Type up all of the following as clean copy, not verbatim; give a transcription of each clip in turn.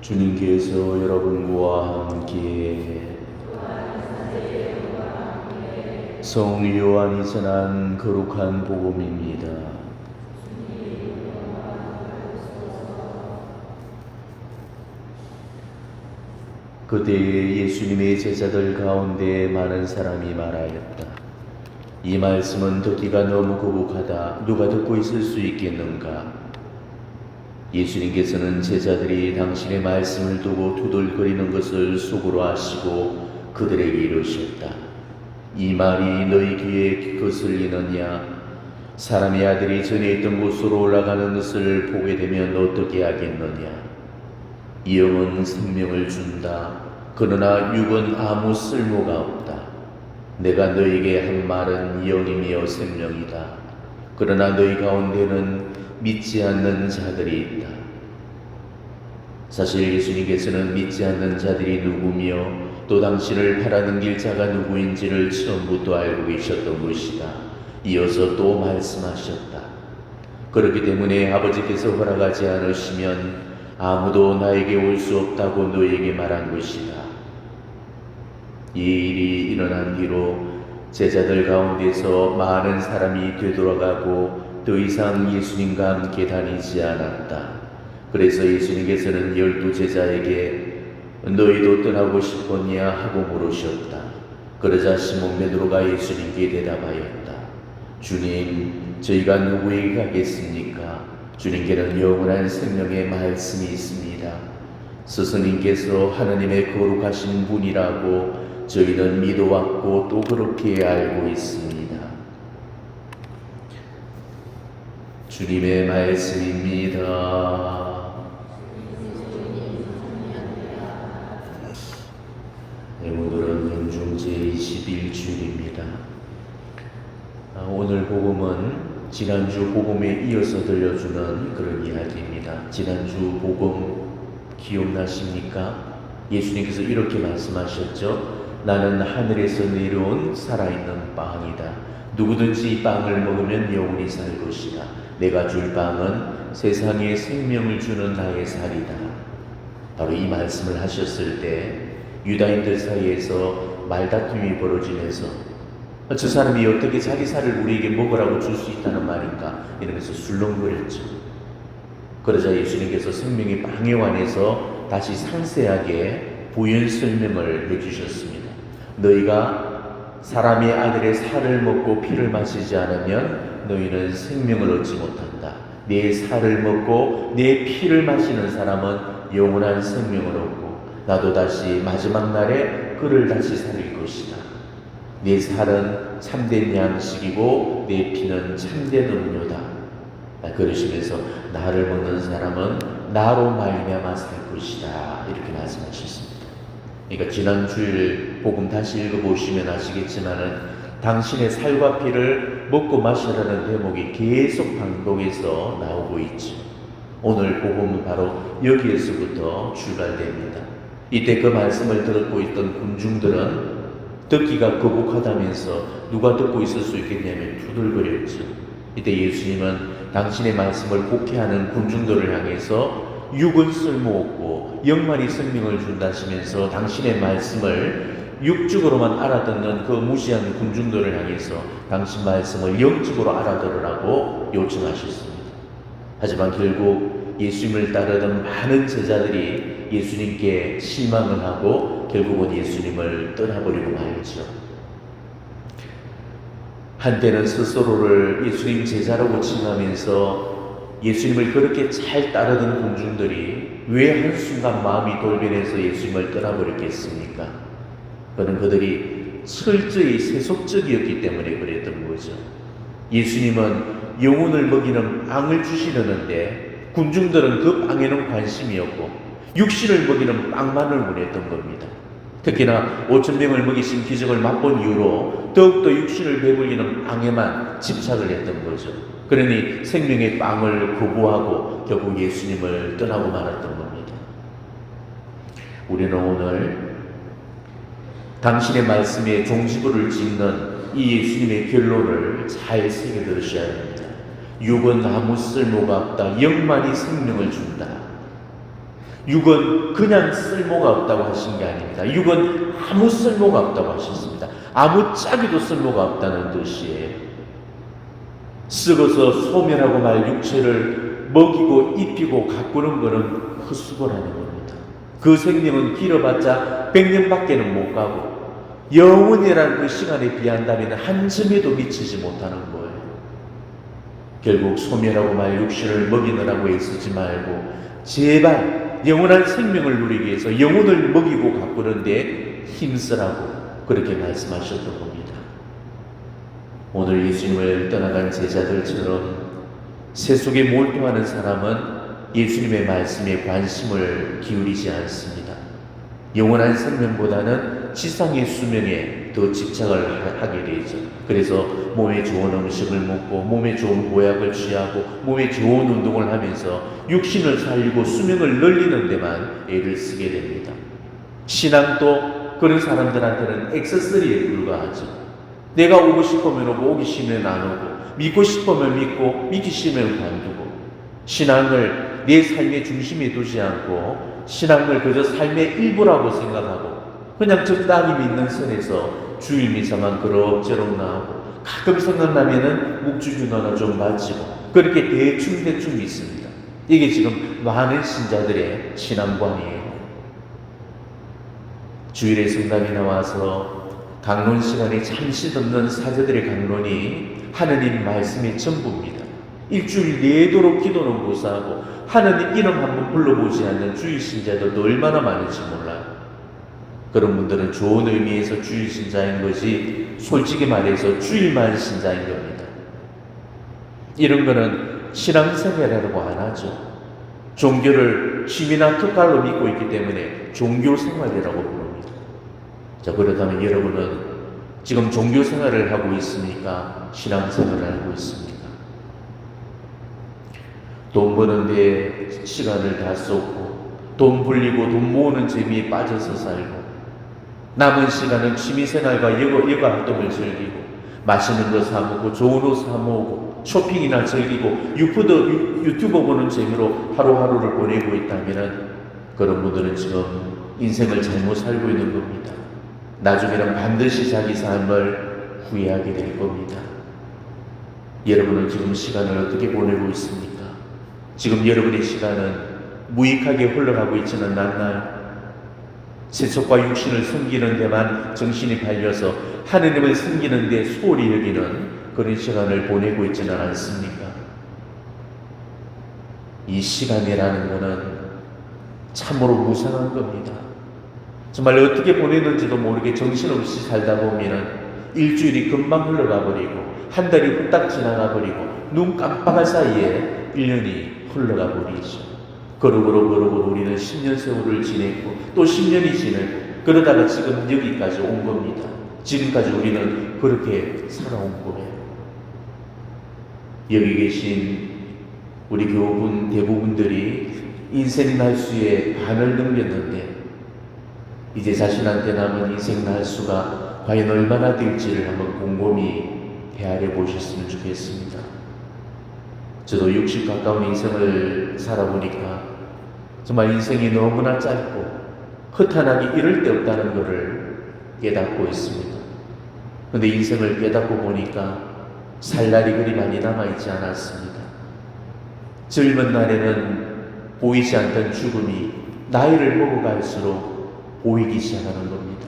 주님께서 여러분과 함께 성 요한이 전한 거룩한 복음입니다. 그때에 예수님의 제자들 가운데 많은 사람이 말하였다. 이 말씀은 듣기가 너무 거북하다. 누가 듣고 있을 수 있겠는가? 예수님께서는 제자들이 당신의 말씀을 두고 투덜거리는 것을 속으로 아시고 그들에게 이르셨다. 이 말이 너희 귀에 거슬리느냐? 사람의 아들이 전에 있던 곳으로 올라가는 것을 보게 되면 어떻게 하겠느냐? 영은 생명을 준다. 그러나 육은 아무 쓸모가 없다. 내가 너희에게 한 말은 영이며 생명이다. 그러나 너희 가운데는 믿지 않는 자들이 있다. 사실 예수님께서는 믿지 않는 자들이 누구며 또 당신을 팔아넘길 자가 누구인지를 처음부터 알고 계셨던 것이다. 이어서 또 말씀하셨다. 그렇기 때문에 아버지께서 허락하지 않으시면 아무도 나에게 올 수 없다고 너희에게 말한 것이다. 이 일이 일어난 뒤로 제자들 가운데서 많은 사람이 되돌아가고 더 이상 예수님과 함께 다니지 않았다. 그래서 예수님께서는 12 제자에게 너희도 떠나고 싶었냐 하고 물으셨다. 그러자 시몬 베드로가 예수님께 대답하였다. 주님, 저희가 누구에게 가겠습니까? 주님께는 영원한 생명의 말씀이 있습니다. 스승님께서 하나님의 거룩하신 분이라고 저희는 믿어왔고 또 그렇게 알고 있습니다. 주님의 말씀입니다. 오늘은 영중 제21주일입니다. 오늘 복음은 지난주 복음에 이어서 들려주는 그런 이야기입니다. 지난주 복음 기억나십니까? 예수님께서 이렇게 말씀하셨죠. 나는 하늘에서 내려온 살아있는 빵이다. 누구든지 이 빵을 먹으면 영원히 살 것이다. 내가 줄 빵은 세상에 생명을 주는 나의 살이다. 바로 이 말씀을 하셨을 때 유다인들 사이에서 말다툼이 벌어지면서 저 사람이 어떻게 자기 살을 우리에게 먹으라고 줄 수 있다는 말인가 이러면서 술렁거렸죠. 그러자 예수님께서 생명의 빵에 관해서 다시 상세하게 부연 설명을 해주셨습니다. 너희가 사람의 아들의 살을 먹고 피를 마시지 않으면 너희는 생명을 얻지 못한다. 내 살을 먹고 내 피를 마시는 사람은 영원한 생명을 얻고 나도 다시 마지막 날에 그를 다시 살릴 것이다. 내 살은 참된 양식이고 내 피는 참된 음료다. 그러시면서 나를 먹는 사람은 나로 말미암아 살 것이다. 이렇게 말씀하셨습니다. 그러니까 지난 주일 복음 다시 읽어보시면 아시겠지만은 당신의 살과 피를 먹고 마시라는 대목이 계속 방송에서 나오고 있죠. 오늘 복음은 바로 여기에서부터 출발됩니다. 이때 그 말씀을 듣고 있던 군중들은 듣기가 거북하다면서 누가 듣고 있을 수 있겠냐면 투덜거렸죠. 이때 예수님은 당신의 말씀을 곡해하는 군중들을 향해서 육은 쓸모없고 영만이 생명을 준다시면서 당신의 말씀을 육적으로만 알아듣는 그 무시한 군중들을 향해서 당신 말씀을 영적으로 알아들으라고 요청하셨습니다. 하지만 결국 예수님을 따르던 많은 제자들이 예수님께 실망을 하고 결국은 예수님을 떠나버리고 말죠. 한때는 스스로를 예수님 제자라고 칭하면서 예수님을 그렇게 잘 따르던 군중들이 왜 한순간 마음이 돌변해서 예수님을 떠나버렸겠습니까? 그는 그들이 철저히 세속적이었기 때문에 그랬던 거죠. 예수님은 영혼을 먹이는 빵을 주시려는데 군중들은 그 빵에는 관심이 없고 육신을 먹이는 빵만을 원했던 겁니다. 특히나 5,000명을 먹이신 기적을 맛본 이후로 더욱더 육신을 배불리는 빵에만 집착을 했던 거죠. 그러니 생명의 빵을 거부하고 결국 예수님을 떠나고 말았던 겁니다. 우리는 오늘 당신의 말씀에 종지부를 짓는 이 예수님의 결론을 잘 새겨 들으셔야 합니다. 육은 아무 쓸모가 없다. 영만이 생명을 준다. 육은 그냥 쓸모가 없다고 하신 게 아닙니다. 육은 아무 쓸모가 없다고 하셨습니다. 아무 짝에도 쓸모가 없다는 뜻이에요. 썩어서 소멸하고 말 육체를 먹이고 입히고 가꾸는 것은 헛수고라는 겁니다. 그 생명은 길어봤자 100년밖에는 못 가고 영원이라는 그 시간에 비한다면 한 점에도 미치지 못하는 거예요. 결국 소멸하고 말 육신을 먹이느라고 애쓰지 말고 제발 영원한 생명을 누리기 위해서 영혼을 먹이고 가꾸는데 힘쓰라고 그렇게 말씀하셨던 겁니다. 오늘 예수님을 떠나간 제자들처럼 세속에 몰두하는 사람은 예수님의 말씀에 관심을 기울이지 않습니다. 영원한 생명보다는 지상의 수명에 더 집착을 하게 되죠. 그래서 몸에 좋은 음식을 먹고 몸에 좋은 보약을 취하고 몸에 좋은 운동을 하면서 육신을 살리고 수명을 늘리는 데만 애를 쓰게 됩니다. 신앙도 그런 사람들한테는 액세서리에 불과하죠. 내가 오고 싶으면 오고 오기 싫으면 안 오고 믿고 싶으면 믿고 믿기 싫으면 관두고 신앙을 내 삶의 중심에 두지 않고 신앙을 그저 삶의 일부라고 생각하고 그냥 적당히 믿는 선에서 주일 미사만 그럭저럭 나오고 가끔 생각나면은 묵주균어나 좀 마치고 그렇게 대충 믿습니다. 이게 지금 많은 신자들의 신앙관이에요. 주일에 성당에 나와서 강론 시간에 잠시 듣는 사제들의 강론이 하느님 말씀의 전부입니다. 일주일 내도록 기도는 고사하고 하느님 이름 한번 불러보지 않는 주일 신자들도 얼마나 많은지 몰라요. 그런 분들은 좋은 의미에서 주일 신자인 것이 솔직히 말해서 주일만 신자인 겁니다. 이런 거는 신앙생활이라고 안 하죠. 종교를 취미나 특갈로 믿고 있기 때문에 종교생활이라고 부릅니다. 자, 그렇다면 여러분은 지금 종교생활을 하고 있습니까? 신앙생활을 하고 있습니까? 돈 버는데 시간을 다 쏟고 돈 불리고 돈 모으는 재미에 빠져서 살고 남은 시간은 취미생활과 여가 활동을 즐기고 맛있는 거 사 먹고 좋은 옷 사 모으고 쇼핑이나 즐기고 유튜버 보는 재미로 하루하루를 보내고 있다면 그런 분들은 지금 인생을 잘못 살고 있는 겁니다. 나중에는 반드시 자기 삶을 후회하게 될 겁니다. 여러분은 지금 시간을 어떻게 보내고 있습니까? 지금 여러분의 시간은 무익하게 흘러가고 있지는 않나요? 세속과 육신을 섬기는 데만 정신이 팔려서 하느님을 섬기는 데 소홀히 여기는 그런 시간을 보내고 있지는 않습니까? 이 시간이라는 것은 참으로 무상한 겁니다. 정말 어떻게 보내는지도 모르게 정신없이 살다 보면 일주일이 금방 흘러가 버리고 한 달이 후딱 지나가 버리고 눈 깜빡할 사이에 1년이 흘러가 버리죠. 그러고 우리는 10년 세월을 지냈고 또 10년이 지내고 그러다가 지금 여기까지 온 겁니다. 지금까지 우리는 그렇게 살아온 거예요. 여기 계신 우리 교우분 대부분들이 인생 날수의 반을 넘겼는데 이제 자신한테 남은 인생 날수가 과연 얼마나 될지를 한번 곰곰이 헤아려 보셨으면 좋겠습니다. 저도 60 가까운 인생을 살아보니까 정말 인생이 너무나 짧고 허탄하기 이를 데 없다는 것을 깨닫고 있습니다. 그런데 인생을 깨닫고 보니까 살 날이 그리 많이 남아있지 않았습니다. 젊은 날에는 보이지 않던 죽음이 나이를 먹어갈수록 보이기 시작하는 겁니다.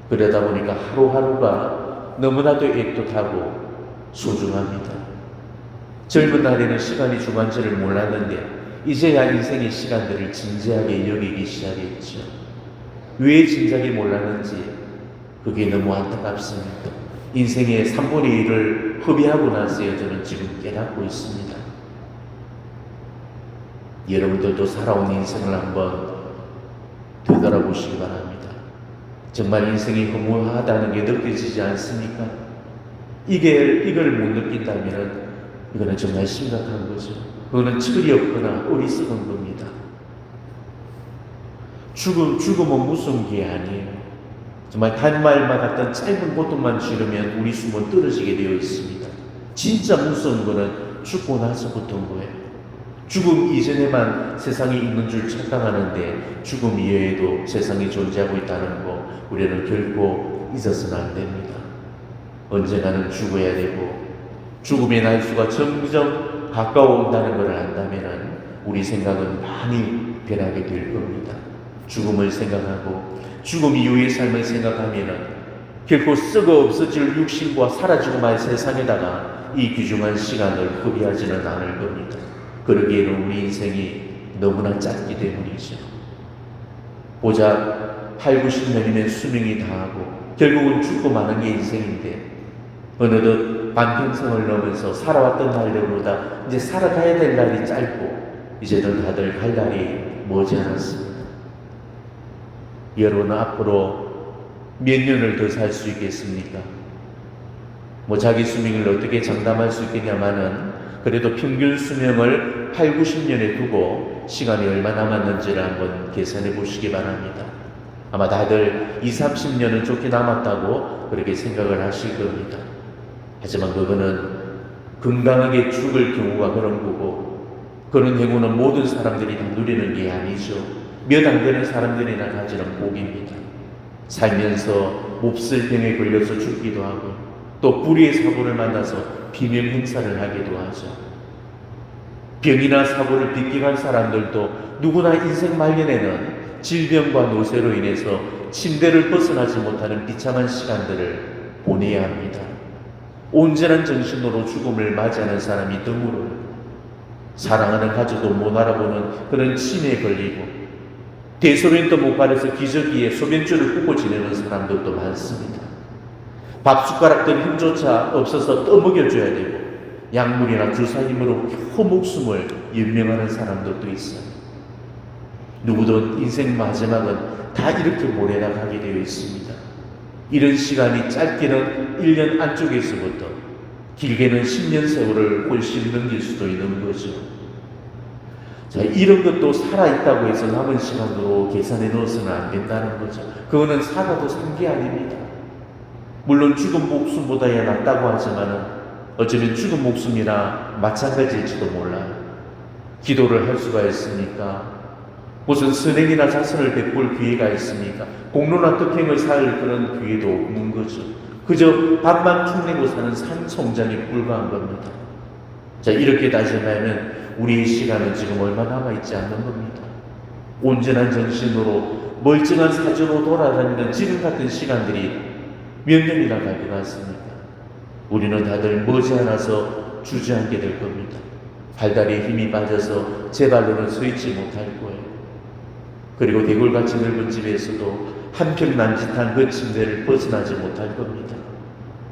그러다 보니까 하루하루가 너무나도 애틋하고 소중합니다. 젊은 날에는 시간이 중요한지를 몰랐는데 이제야 인생의 시간들을 진지하게 여기기 시작했죠. 왜 진작에 몰랐는지 그게 너무 안타깝습니다. 인생의 3분의 1을 허비하고 나서야 저는 지금 깨닫고 있습니다. 여러분들도 살아온 인생을 한번 되돌아보시기 바랍니다. 정말 인생이 허무하다는 게 느껴지지 않습니까? 이걸 못 느낀다면 이거는 정말 심각한 거죠. 그거는 철이 없거나 어리석은 겁니다. 죽음은 무서운 게 아니에요. 정말 단말마 같은 짧은 고통만 치르면 우리 숨은 떨어지게 되어 있습니다. 진짜 무서운 거는 죽고 나서부터인 거예요. 죽음 이전에만 세상이 있는 줄 착각하는데 죽음 이외에도 세상이 존재하고 있다는 거 우리는 결코 잊어서는 안 됩니다. 언젠가는 죽어야 되고 죽음의 날수가 점점 가까워온다는 것을 안다면 우리 생각은 많이 변하게 될 겁니다. 죽음을 생각하고 죽음 이후의 삶을 생각하면 결코 썩어 없어질 육신과 사라지고 말 세상에다가 이 귀중한 시간을 허비하지는 않을 겁니다. 그러기에는 우리 인생이 너무나 짧기 때문이죠. 고작 8, 90년이면 수명이 다하고 결국은 죽고 마는 게 인생인데 어느덧 반평생을 넘으면서 살아왔던 날들보다 이제 살아가야 될 날이 짧고 이제는 다들 갈 날이 머지않았습니다. 여러분은 앞으로 몇 년을 더 살 수 있겠습니까? 자기 수명을 어떻게 장담할 수 있겠냐마는 그래도 평균 수명을 8, 90년에 두고 시간이 얼마 남았는지를 한번 계산해 보시기 바랍니다. 아마 다들 20, 30년은 좋게 남았다고 그렇게 생각을 하실 겁니다. 하지만 그거는 건강하게 죽을 경우가 그런 거고 그런 경우는 모든 사람들이 다 누리는 게 아니죠. 몇 안 되는 사람들이나 가지는 복입니다. 살면서 몹쓸 병에 걸려서 죽기도 하고 또 불의의 사고를 만나서 비명 행사를 하기도 하죠. 병이나 사고를 빗겨간 사람들도 누구나 인생 말년에는 질병과 노쇠로 인해서 침대를 벗어나지 못하는 비참한 시간들을 보내야 합니다. 온전한 정신으로 죽음을 맞이하는 사람이 드물어요. 사랑하는 가족도 못 알아보는 그런 치매에 걸리고 대소변도 못 가려서 기저귀에 소변줄을 꽂고 지내는 사람들도 많습니다. 밥 숟가락들 힘조차 없어서 떠먹여줘야 되고 약물이나 주사 힘으로 겨우 목숨을 연명하는 사람들도 있어요. 누구든 인생 마지막은 다 이렇게 보내다 가게 되어 있습니다. 이런 시간이 짧게는 1년 안쪽에서부터 길게는 10년 세월을 훨씬 넘길 수도 있는 거죠. 자, 이런 것도 살아있다고 해서 남은 시간으로 계산해 넣어서는 안 된다는 거죠. 그거는 살아도 산 게 아닙니다. 물론 죽은 목숨보다야 낫다고 하지만 어쩌면 죽은 목숨이나 마찬가지일지도 몰라요. 기도를 할 수가 있습니까? 무슨 선행이나 자선을 베풀 기회가 있습니까? 공로나 덕행을 살 그런 기회도 없는 거죠. 그저 밥만 축내고 사는 산송장에 불과한 겁니다. 자, 이렇게 따지면 우리의 시간은 지금 얼마 남아있지 않는 겁니다. 온전한 정신으로 멀쩡한 사주로 돌아다니는 지금 같은 시간들이 몇 년이나 갈 것 같습니까? 우리는 다들 머지않아서 주저앉게 될 겁니다. 발다리에 힘이 빠져서 제 발로는 서 있지 못할 거예요. 그리고 대골같이 넓은 집에서도 한평 난짓한 그 침대를 벗어나지 못할 겁니다.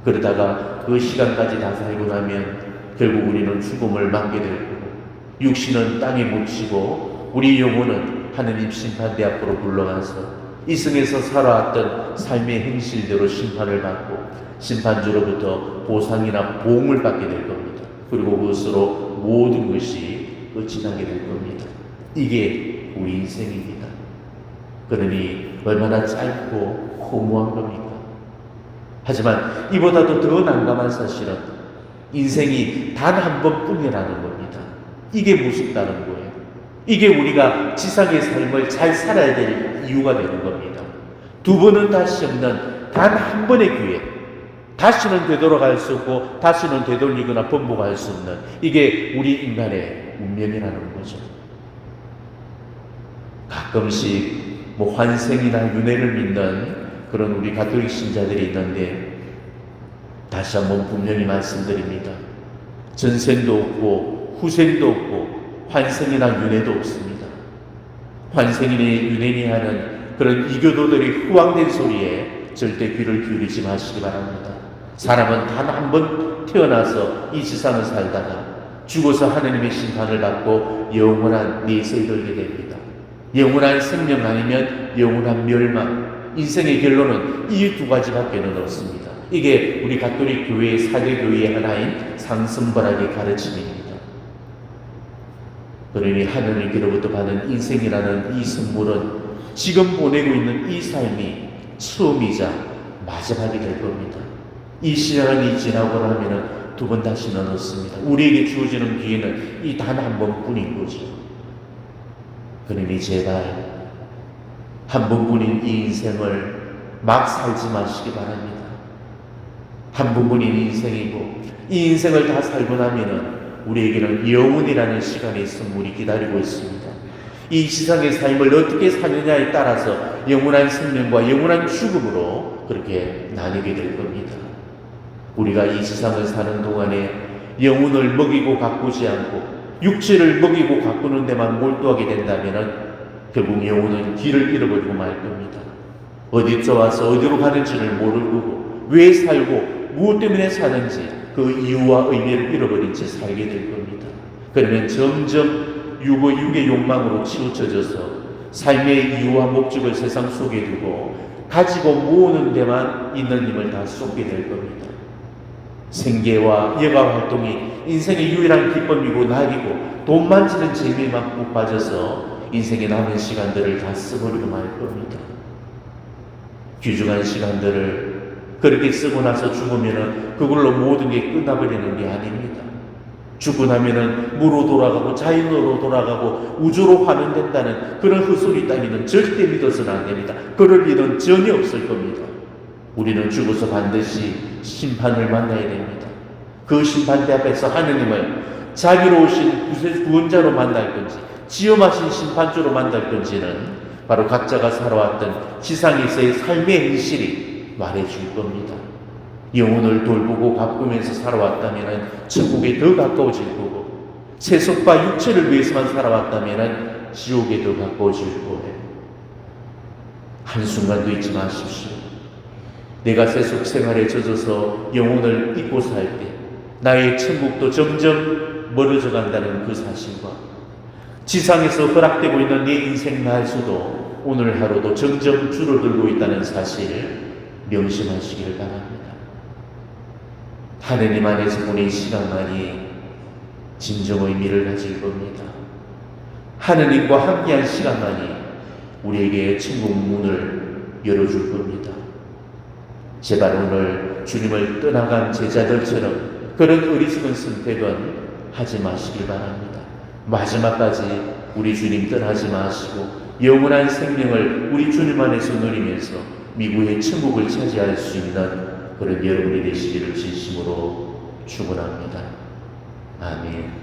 그러다가 그 시간까지 다 살고 나면 결국 우리는 죽음을 맞게 될 거고 육신은 땅에 묻히고 우리 영혼은 하느님 심판대 앞으로 불러가서 이승에서 살아왔던 삶의 행실대로 심판을 받고 심판주로부터 보상이나 보응을 받게 될 겁니다. 그리고 그것으로 모든 것이 끝이 나게 될 겁니다. 이게 우리 인생입니다. 그러니 얼마나 짧고 허무한 겁니까? 하지만 이보다도 더 난감한 사실은 인생이 단 한 번뿐이라는 겁니다. 이게 무섭다는 거예요. 이게 우리가 지상의 삶을 잘 살아야 될 이유가 되는 겁니다. 두 번은 다시 없는 단 한 번의 기회, 다시는 되돌아갈 수 없고 다시는 되돌리거나 번복할 수 없는 이게 우리 인간의 운명이라는 거죠. 가끔씩 환생이나 윤회를 믿는 그런 우리 가톨릭 신자들이 있는데 다시 한번 분명히 말씀드립니다. 전생도 없고 후생도 없고 환생이나 윤회도 없습니다. 환생이니 윤회니 하는 그런 이교도들이 후황된 소리에 절대 귀를 기울이지 마시기 바랍니다. 사람은 단 한 번 태어나서 이 세상을 살다가 죽어서 하느님의 심판을 받고 영원한 내세에 들게 됩니다. 영원한 생명 아니면 영원한 멸망. 인생의 결론은 이 두 가지밖에는 없습니다. 이게 우리 가톨릭 교회의 사대 교회의 하나인 상승벌학의 가르침입니다. 그러니 하느님께로부터 받은 인생이라는 이 선물은 지금 보내고 있는 이 삶이 처음이자 마지막이 될 겁니다. 이 시간이 지나고 나면 두 번 다시는 없습니다. 우리에게 주어지는 기회는 이 단 한 번뿐인 거죠. 그러니 제발 한 번뿐인 이 인생을 막 살지 마시기 바랍니다. 한 번뿐인 인생이고 이 인생을 다 살고 나면은 우리에게는 영원이라는 시간의 선물이 기다리고 있습니다. 이 세상의 삶을 어떻게 사느냐에 따라서 영원한 생명과 영원한 죽음으로 그렇게 나뉘게 될 겁니다. 우리가 이 세상을 사는 동안에 영혼을 먹이고 가꾸지 않고 육체를 먹이고 가꾸는 데만 몰두하게 된다면 결국 영혼은 길을 잃어버리고 말 겁니다. 어디서 와서 어디로 가는지를 모르고 왜 살고 무엇 때문에 사는지 그 이유와 의미를 잃어버린 채 살게 될 겁니다. 그러면 점점 육의 욕망으로 치우쳐져서 삶의 이유와 목적을 세상 속에 두고 가지고 모으는 데만 있는 힘을 다 쏟게 될 겁니다. 생계와 여가 활동이 인생의 유일한 기쁨이고 낙이고 돈 만지는 재미에만 푹 빠져서 인생의 남은 시간들을 다 써버리고 말 겁니다. 귀중한 시간들을 그렇게 쓰고 나서 죽으면은 그걸로 모든 게 끝나버리는 게 아닙니다. 죽고 나면은 무로 돌아가고 자연으로 돌아가고 우주로 환원된다는 그런 헛소리 따위는 절대 믿어서는 안 됩니다. 그럴 일은 전혀 없을 겁니다. 우리는 죽어서 반드시 심판을 만나야 됩니다. 그 심판대 앞에서 하느님을 자비로우신 구원자로 만날 건지 지엄하신 심판주로 만날 건지는 바로 각자가 살아왔던 지상에서의 삶의 현실이 말해줄 겁니다. 영혼을 돌보고 가꾸면서 살아왔다면 천국에 더 가까워질 거고 세속과 육체를 위해서만 살아왔다면 지옥에 더 가까워질 거예요. 한순간도 잊지 마십시오. 내가 세속 생활에 젖어서 영혼을 잊고 살 때 나의 천국도 점점 멀어져 간다는 그 사실과 지상에서 허락되고 있는 내 인생 날수도 오늘 하루도 점점 줄어들고 있다는 사실을 명심하시기를 바랍니다. 하느님 안에서 보낸 시간만이 진정 의미를 가질 겁니다. 하느님과 함께한 시간만이 우리에게 천국 문을 열어줄 겁니다. 제발 오늘 주님을 떠나간 제자들처럼 그런 어리석은 선택은 하지 마시길 바랍니다. 마지막까지 우리 주님 떠나지 마시고 영원한 생명을 우리 주님 안에서 누리면서 미국의 천국을 차지할 수 있는 그런 여러분이 되시기를 진심으로 축원합니다. 아멘.